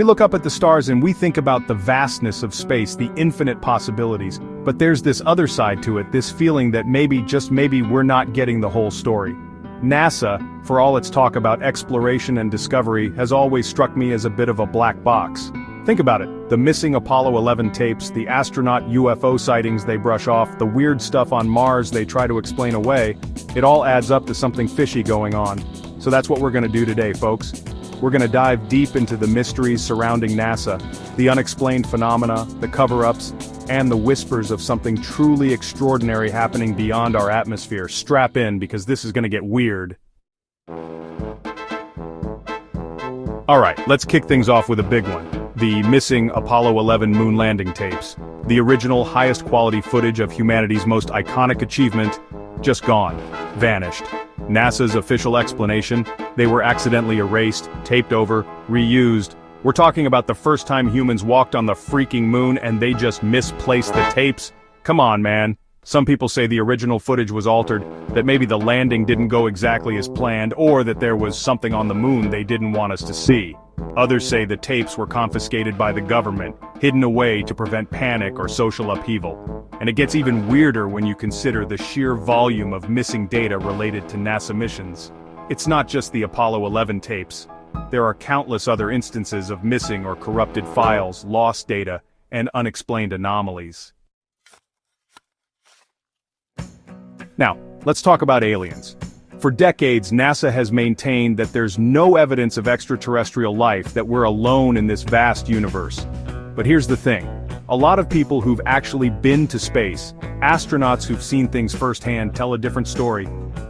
look up at the stars and we think about the vastness of space, the infinite possibilities, but there's this other side to it, this feeling that maybe, just maybe, we're not getting the whole story. NASA, for all its talk about exploration and discovery, has always struck me as a bit of a black box. Think about it, the missing Apollo 11 tapes, the astronaut UFO sightings they brush off, the weird stuff on Mars they try to explain away, it all adds up to something fishy going on. So that's what we're gonna do today, folks. We're gonna dive deep into the mysteries surrounding NASA, the unexplained phenomena, the cover-ups, and the whispers of something truly extraordinary happening beyond our atmosphere. Strap in, because this is gonna get weird. Alright, let's kick things off with a big one. The missing Apollo 11 moon landing tapes. The original, highest quality footage of humanity's most iconic achievement, just gone. Vanished. NASA's official explanation, they were accidentally erased, taped over, reused. We're talking about the first time humans walked on the freaking moon and they just misplaced the tapes? Come on, man. Some people say the original footage was altered, that maybe the landing didn't go exactly as planned, or that there was something on the moon they didn't want us to see. Others say the tapes were confiscated by the government, hidden away to prevent panic or social upheaval. And it gets even weirder when you consider the sheer volume of missing data related to NASA missions. It's not just the Apollo 11 tapes. There are countless other instances of missing or corrupted files, lost data, and unexplained anomalies. Now, let's talk about aliens. For decades, NASA has maintained that there's no evidence of extraterrestrial life, that we're alone in this vast universe. But here's the thing. A lot of people who've actually been to space, astronauts who've seen things firsthand, tell a different story.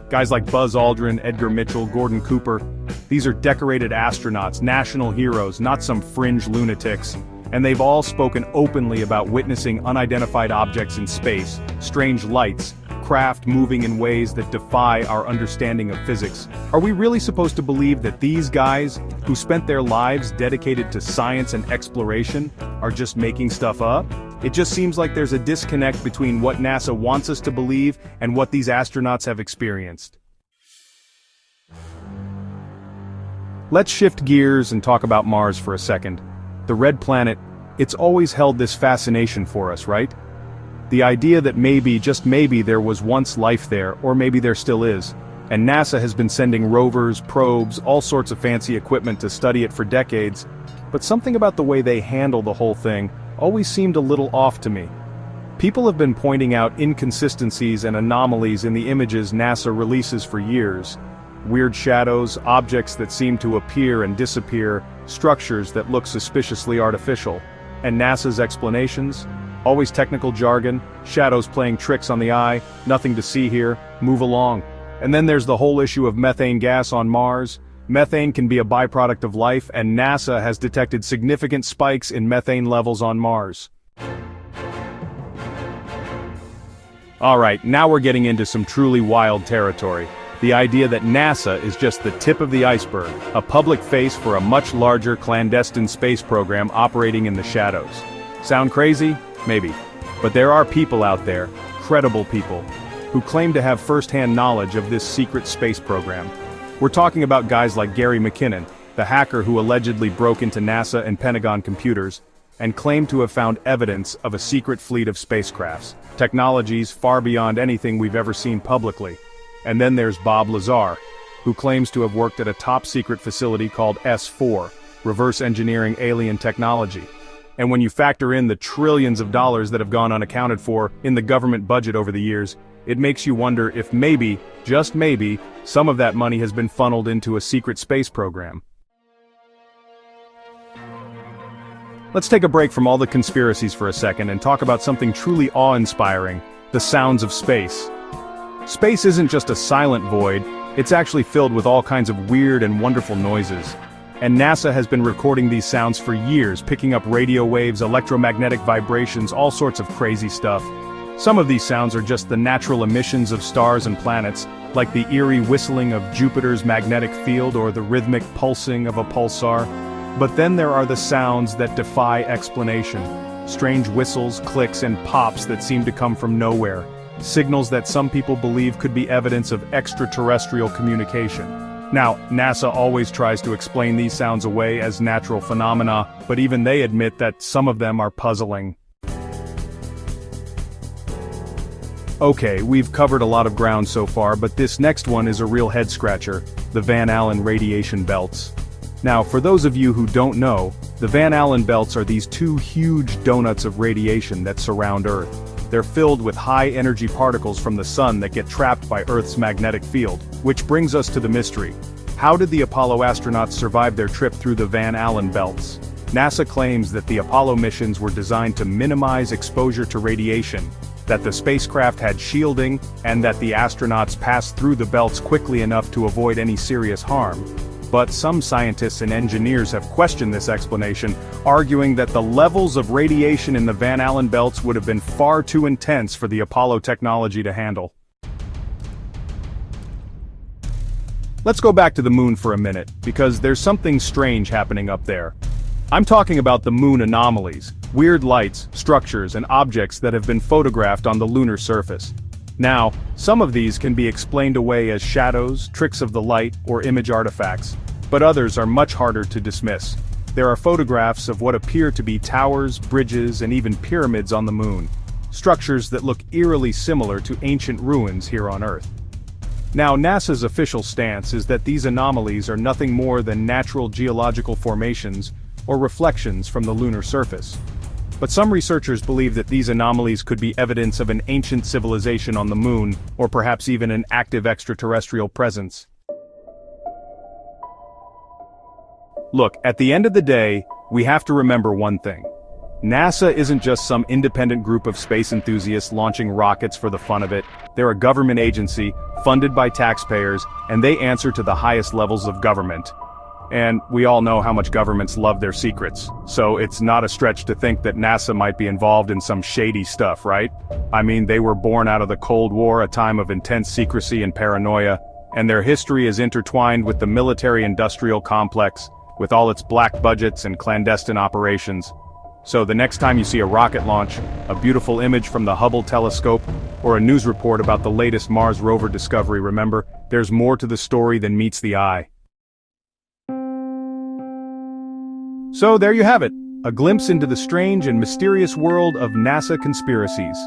Guys like Buzz Aldrin, Edgar Mitchell, Gordon Cooper, these are decorated astronauts, national heroes, not some fringe lunatics. And they've all spoken openly about witnessing unidentified objects in space, strange lights, craft moving in ways that defy our understanding of physics. Are we really supposed to believe that these guys, who spent their lives dedicated to science and exploration, are just making stuff up? It just seems like there's a disconnect between what NASA wants us to believe and what these astronauts have experienced. Let's shift gears and talk about Mars for a second. The red planet, it's always held this fascination for us, right? The idea that maybe, just maybe, there was once life there, or maybe there still is. And NASA has been sending rovers, probes, all sorts of fancy equipment to study it for decades. But something about the way they handle the whole thing always seemed a little off to me. People have been pointing out inconsistencies and anomalies in the images NASA releases for years. Weird shadows, objects that seem to appear and disappear, structures that look suspiciously artificial. And NASA's explanations? Always technical jargon, shadows playing tricks on the eye, nothing to see here, move along. And then there's the whole issue of methane gas on Mars. Methane can be a byproduct of life, and NASA has detected significant spikes in methane levels on Mars. Alright, now we're getting into some truly wild territory. The idea that NASA is just the tip of the iceberg, a public face for a much larger clandestine space program operating in the shadows. Sound crazy? Maybe. But there are people out there, credible people, who claim to have first-hand knowledge of this secret space program. We're talking about guys like Gary McKinnon, the hacker who allegedly broke into NASA and Pentagon computers, and claimed to have found evidence of a secret fleet of spacecrafts, technologies far beyond anything we've ever seen publicly. And then there's Bob Lazar, who claims to have worked at a top-secret facility called S4, reverse engineering alien technology. And when you factor in the trillions of dollars that have gone unaccounted for in the government budget over the years, it makes you wonder if maybe, just maybe, some of that money has been funneled into a secret space program. Let's take a break from all the conspiracies for a second and talk about something truly awe-inspiring, the sounds of space. Space isn't just a silent void, it's actually filled with all kinds of weird and wonderful noises. And NASA has been recording these sounds for years, picking up radio waves, electromagnetic vibrations, all sorts of crazy stuff. Some of these sounds are just the natural emissions of stars and planets, like the eerie whistling of Jupiter's magnetic field or the rhythmic pulsing of a pulsar. But then there are the sounds that defy explanation. Strange whistles, clicks, and pops that seem to come from nowhere. Signals that some people believe could be evidence of extraterrestrial communication. Now, NASA always tries to explain these sounds away as natural phenomena, but even they admit that some of them are puzzling. Okay, we've covered a lot of ground so far, but this next one is a real head-scratcher, the Van Allen radiation belts. Now, for those of you who don't know, the Van Allen belts are these two huge donuts of radiation that surround Earth. They're filled with high-energy particles from the sun that get trapped by Earth's magnetic field, which brings us to the mystery. How did the Apollo astronauts survive their trip through the Van Allen belts? NASA claims that the Apollo missions were designed to minimize exposure to radiation, that the spacecraft had shielding, and that the astronauts passed through the belts quickly enough to avoid any serious harm. But some scientists and engineers have questioned this explanation, arguing that the levels of radiation in the Van Allen belts would have been far too intense for the Apollo technology to handle. Let's go back to the moon for a minute, because there's something strange happening up there. I'm talking about the moon anomalies, weird lights, structures, and objects that have been photographed on the lunar surface. Now, some of these can be explained away as shadows, tricks of the light, or image artifacts, but others are much harder to dismiss. There are photographs of what appear to be towers, bridges, and even pyramids on the moon, structures that look eerily similar to ancient ruins here on Earth. Now, NASA's official stance is that these anomalies are nothing more than natural geological formations or reflections from the lunar surface. But some researchers believe that these anomalies could be evidence of an ancient civilization on the moon, or perhaps even an active extraterrestrial presence. Look, at the end of the day, we have to remember one thing. NASA isn't just some independent group of space enthusiasts launching rockets for the fun of it. They're a government agency, funded by taxpayers, and they answer to the highest levels of government. And we all know how much governments love their secrets, so it's not a stretch to think that NASA might be involved in some shady stuff, right? I mean, they were born out of the Cold War, a time of intense secrecy and paranoia, and their history is intertwined with the military-industrial complex, with all its black budgets and clandestine operations. So the next time you see a rocket launch, a beautiful image from the Hubble telescope, or a news report about the latest Mars rover discovery, remember, there's more to the story than meets the eye. So there you have it, a glimpse into the strange and mysterious world of NASA conspiracies.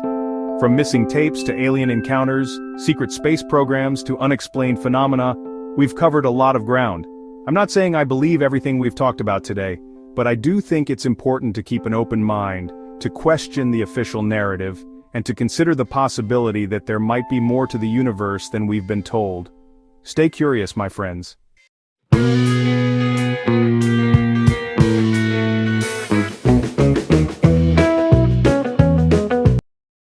From missing tapes to alien encounters, secret space programs to unexplained phenomena, we've covered a lot of ground. I'm not saying I believe everything we've talked about today, but I do think it's important to keep an open mind, to question the official narrative, and to consider the possibility that there might be more to the universe than we've been told. Stay curious, my friends.